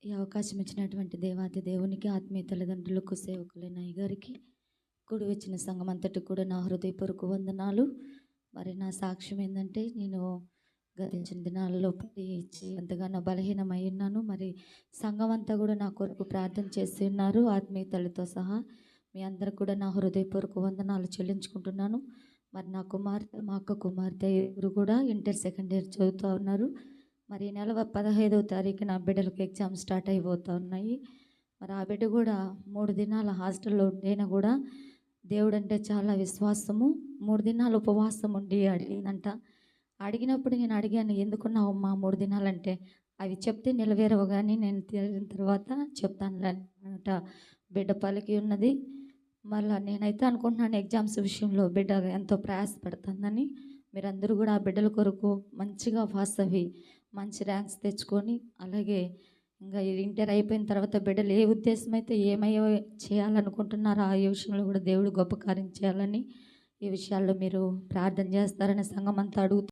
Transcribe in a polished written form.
ఈ అవకాశం ఇచ్చినటువంటి దేవాతి దేవునికి, ఆత్మీయ తల్లిదండ్రులకు, సేవకులైన అయ్యగారికి, కూడి వచ్చిన సంఘం అంతటికి కూడా నా హృదయపూర్వక వందనాలు. మరి నా సాక్ష్యం ఏంటంటే, నేను గతించిన దినాలలో ఎంతగానో బలహీనమై ఉన్నాను. మరి సంఘం అంతా కూడా నా కొరకు ప్రార్థన చేసి ఉన్నారు, ఆత్మీయతలతో సహా. మీ అందరికి కూడా నా హృదయపూర్వక వందనాలు చెల్లించుకుంటున్నాను. మరి నా కుమార్తె, మా అక్క కుమార్తె ఇద్దరు కూడా ఇంటర్ సెకండ్ ఇయర్ చదువుతూ ఉన్నారు. మరి ఈ నెల 15వ తారీఖున బిడ్డలకు ఎగ్జామ్ స్టార్ట్ అయిపోతూ ఉన్నాయి. మరి ఆ బిడ్డ కూడా 3 దినాల హాస్టల్లో ఉండేనా కూడా దేవుడు అంటే చాలా విశ్వాసము. 3 దినాలు ఉపవాసం ఉండి అడిగినంట. అడిగినప్పుడు నేను అడిగాను, ఎందుకున్నావమ్మా 3 దినాలంటే, అవి చెప్తే నిలవేరవు కానీ నేను తీరిన తర్వాత చెప్తానులే అన్నట. బిడ్డ పలికి ఉన్నది. మళ్ళీ నేనైతే అనుకుంటున్నాను ఎగ్జామ్స్ విషయంలో బిడ్డ ఎంతో ప్రయాసపడుతుందని. మీరందరూ కూడా ఆ బిడ్డల కొరకు మంచిగా పాస్ అవి మంచి ర్యాంక్స్ తెచ్చుకొని, అలాగే ఇంకా ఇంటర్ అయిపోయిన తర్వాత బిడ్డలు ఏ ఉద్దేశం అయితే ఏమయ్యో చేయాలనుకుంటున్నారో ఆ విషయంలో కూడా దేవుడు గొప్ప కార్యం చేయాలని, ఈ విషయాల్లో మీరు ప్రార్థన చేస్తారని సంఘం అంతా అడుగుతూ